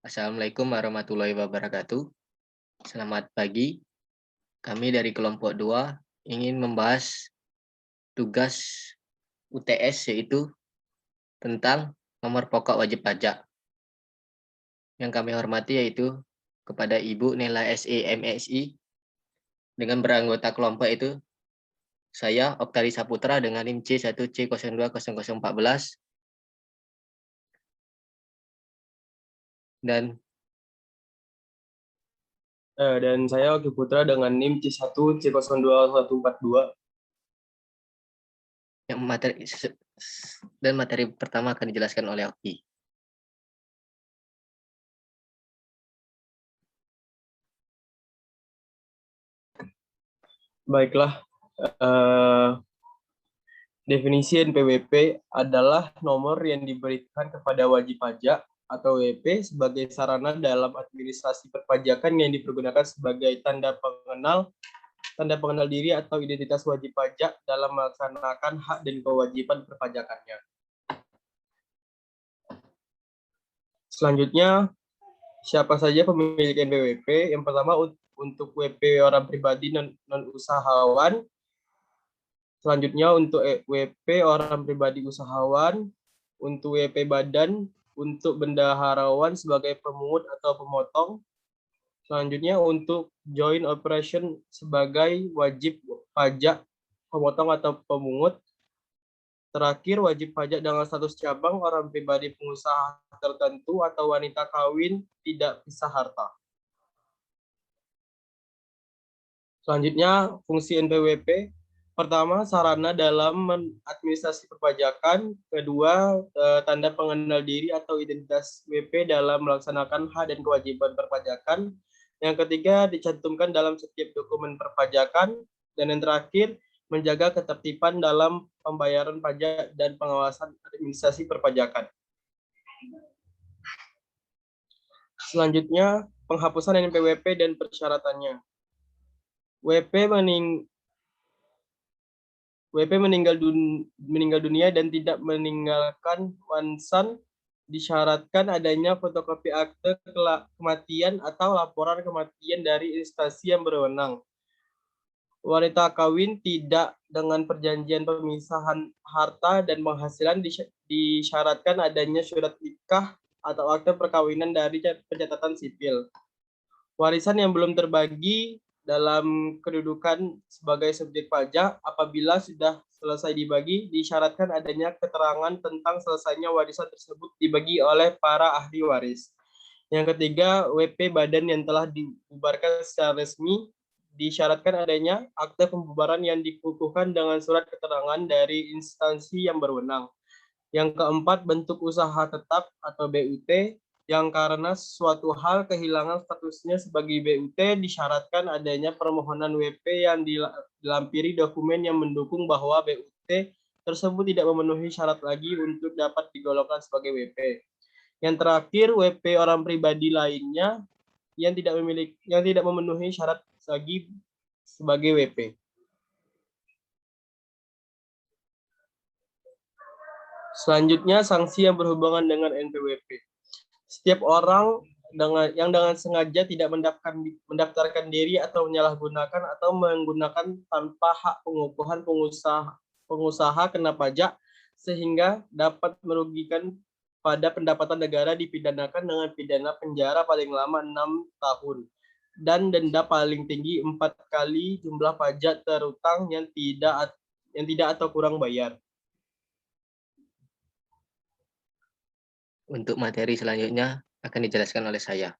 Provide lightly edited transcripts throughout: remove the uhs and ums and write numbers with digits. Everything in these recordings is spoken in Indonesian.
Assalamualaikum warahmatullahi wabarakatuh. Selamat pagi. Kami dari kelompok 2 ingin membahas tugas UTS yaitu tentang nomor pokok wajib pajak. Yang kami hormati yaitu kepada Ibu Nela SE MSI dengan beranggota kelompok itu saya Oktari Saputra dengan NIM C1C020014 dan saya Oki Putra dengan NIM C1C021142. yang materi pertama akan dijelaskan oleh Oki. Baiklah, definisi NPWP adalah nomor yang diberikan kepada wajib pajak atau WP sebagai sarana dalam administrasi perpajakan yang dipergunakan sebagai tanda pengenal diri atau identitas wajib pajak dalam melaksanakan hak dan kewajiban perpajakannya. Selanjutnya, siapa saja pemilik NPWP? Yang pertama untuk WP orang pribadi non-usahawan. Selanjutnya untuk WP orang pribadi usahawan, untuk WP badan, untuk bendaharawan sebagai pemungut atau pemotong. Selanjutnya untuk joint operation sebagai wajib pajak, pemotong atau pemungut. Terakhir, wajib pajak dengan status cabang orang pribadi pengusaha tertentu atau wanita kawin tidak pisah harta. Selanjutnya, fungsi NPWP. Pertama, sarana dalam administrasi perpajakan. Kedua, tanda pengenal diri atau identitas WP dalam melaksanakan hak dan kewajiban perpajakan. Yang ketiga, dicantumkan dalam setiap dokumen perpajakan. Dan yang terakhir, menjaga ketertiban dalam pembayaran pajak dan pengawasan administrasi perpajakan. Selanjutnya, penghapusan NPWP dan persyaratannya. WP meninggal dunia dan tidak meninggalkan warisan disyaratkan adanya fotokopi akte kematian atau laporan kematian dari instansi yang berwenang. Wanita kawin tidak dengan perjanjian pemisahan harta dan penghasilan disyaratkan adanya surat nikah atau akte perkawinan dari pencatatan sipil. Warisan yang belum terbagi dalam kedudukan sebagai subjek pajak apabila sudah selesai dibagi, disyaratkan adanya keterangan tentang selesainya warisan tersebut dibagi oleh para ahli waris. Yang ketiga, WP badan yang telah dibubarkan secara resmi, disyaratkan adanya akte pembubaran yang dikukuhkan dengan surat keterangan dari instansi yang berwenang. Yang keempat, bentuk usaha tetap atau BUT, yang karena suatu hal kehilangan statusnya sebagai BUT disyaratkan adanya permohonan WP yang dilampiri dokumen yang mendukung bahwa BUT tersebut tidak memenuhi syarat lagi untuk dapat digolongkan sebagai WP. Yang terakhir, WP orang pribadi lainnya yang tidak memenuhi syarat lagi sebagai WP. Selanjutnya, sanksi yang berhubungan dengan NPWP. Setiap orang yang dengan sengaja tidak mendaftarkan diri atau menyalahgunakan atau menggunakan tanpa hak pengukuhan pengusaha kena pajak sehingga dapat merugikan pada pendapatan negara dipidanakan dengan pidana penjara paling lama 6 tahun dan denda paling tinggi 4 kali jumlah pajak terutang yang tidak atau kurang bayar. Untuk materi selanjutnya akan dijelaskan oleh saya.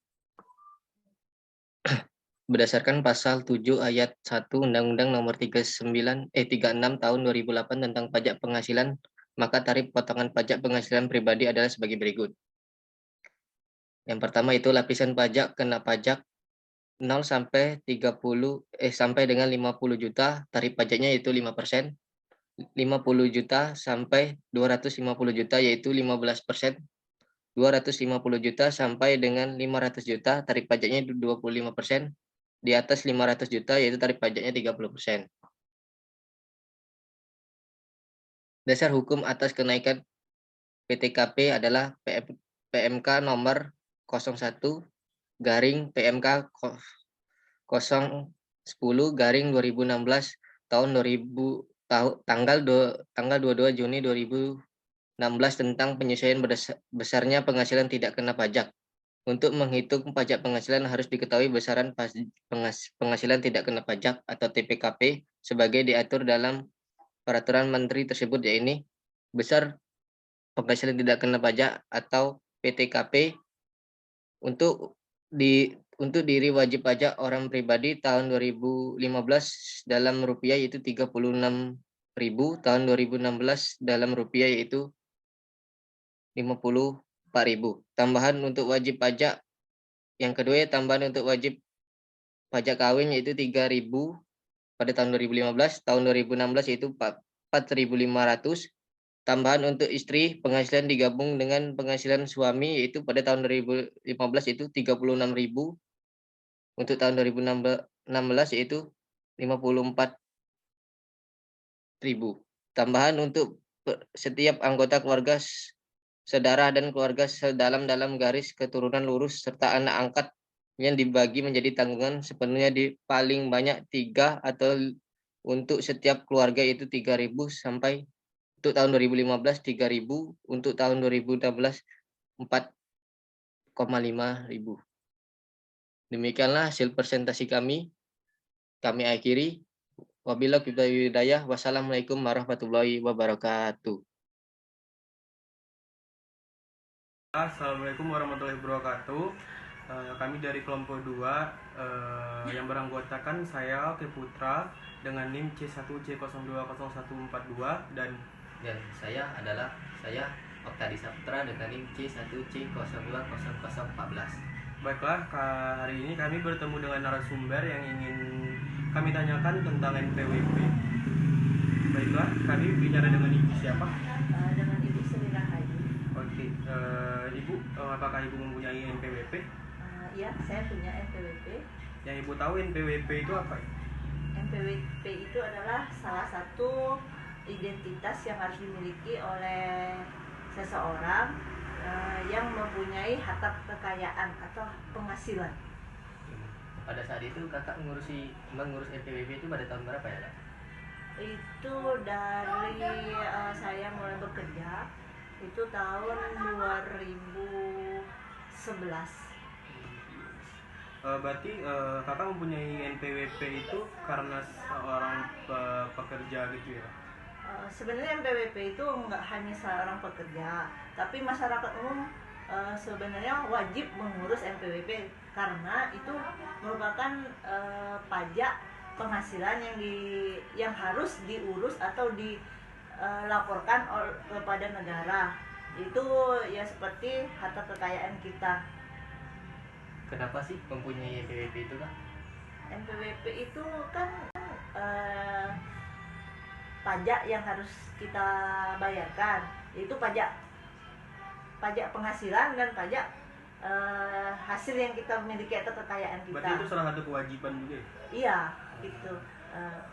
Berdasarkan pasal 7 ayat 1 Undang-Undang Nomor 36 Tahun 2008 tentang pajak penghasilan, maka tarif potongan pajak penghasilan pribadi adalah sebagai berikut. Yang pertama itu lapisan pajak kena pajak 0 sampai 30 sampai dengan 50 juta, tarif pajaknya yaitu 5%. 50 juta sampai 250 juta yaitu 15%. 250 juta sampai dengan 500 juta, tarif pajaknya 25%. Di atas 500 juta, yaitu tarif pajaknya 30%. Dasar hukum atas kenaikan PTKP adalah PMK nomor 01 garing PMK 010/2016 tahun 2000 tanggal 22 Juni 2016 tentang penyesuaian besarnya penghasilan tidak kena pajak. Untuk menghitung pajak penghasilan harus diketahui besaran penghasilan tidak kena pajak atau TPKP sebagai diatur dalam peraturan menteri tersebut, yaitu besar penghasilan tidak kena pajak atau PTKP untuk diri wajib pajak orang pribadi tahun 2015 dalam rupiah yaitu 36.000, tahun 2016 dalam rupiah yaitu 54.000. Tambahan untuk wajib pajak yang kedua, tambahan untuk wajib pajak kawin yaitu 3.000 pada tahun 2015, tahun 2016 yaitu 4.500. Tambahan untuk istri penghasilan digabung dengan penghasilan suami yaitu pada tahun 2015 itu 36.000. Untuk tahun 2016 yaitu 54.000. Tambahan untuk setiap anggota keluarga saudara dan keluarga sedalam garis keturunan lurus serta anak angkat yang dibagi menjadi tanggungan sepenuhnya di paling banyak 3 atau untuk setiap keluarga itu 3.000 sampai untuk tahun 2015 3.000, untuk tahun 2016 4,5.000. Demikianlah hasil presentasi kami akhiri. Wabillahi hidayah. Wassalamualaikum warahmatullahi wabarakatuh. Assalamualaikum warahmatullahi wabarakatuh. Kami dari kelompok 2 yang beranggotakan saya Oke Putra dengan NIM C1C020142 dan saya Oktadi Saputra dengan NIM C1C020014. Baiklah, hari ini kami bertemu dengan narasumber yang ingin kami tanyakan tentang NPWP. Baiklah, kami bicara dengan Ibu siapa? Dengan Ibu Sri Rahayu. Oke, Ibu, apakah Ibu mempunyai NPWP? Iya, saya punya NPWP. Yang Ibu tahu NPWP itu apa? NPWP itu adalah salah satu identitas yang harus dimiliki oleh seseorang yang mempunyai harta kekayaan atau penghasilan. Pada saat itu kakak mengurus NPWP itu pada tahun berapa ya, Kak? Itu dari saya mulai bekerja itu tahun 2011. Berarti kakak mempunyai NPWP itu karena seorang pekerja gitu ya? Sebenarnya NPWP itu nggak hanya seorang pekerja, tapi masyarakat umum sebenarnya wajib mengurus NPWP karena itu merupakan pajak penghasilan yang harus diurus atau dilaporkan kepada negara. Itu ya seperti harta kekayaan kita. Kenapa sih mempunyai NPWP itu, Kak? NPWP itu kan pajak yang harus kita bayarkan, yaitu pajak penghasilan dan pajak hasil yang kita miliki atau kekayaan kita. Berarti itu salah satu kewajiban juga ya? Iya, gitu.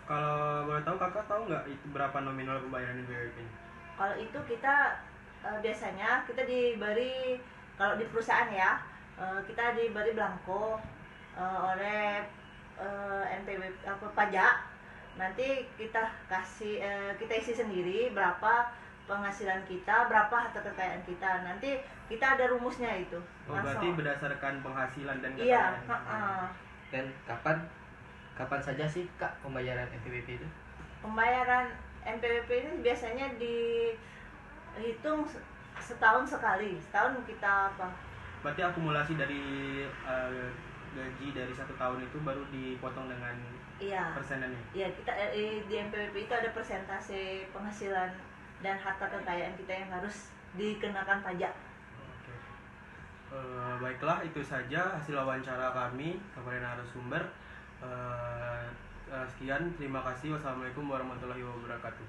Kalau boleh tahu, kakak tahu nggak itu berapa nominal pembayaran NPWP? Kalau itu kita biasanya kita diberi, kalau di perusahaan ya, kita diberi belangko oleh NPWP pajak. Nanti kita kasih kita isi sendiri berapa penghasilan kita, berapa harta kekayaan kita. Nanti kita ada rumusnya itu. Berarti berdasarkan penghasilan dan kekayaan. Iya. Dan kapan saja sih, Kak, pembayaran NPWP itu? Pembayaran NPWP ini biasanya dihitung setahun sekali. Setahun kita apa? Berarti akumulasi dari gaji dari 1 tahun itu baru dipotong dengan persenannya? Iya, kita di NPWP itu ada persentase penghasilan dan harta kekayaan kita yang harus dikenakan pajak. Baiklah, itu saja hasil wawancara kami kepada narasumber. Sekian, terima kasih. Wassalamualaikum warahmatullahi wabarakatuh.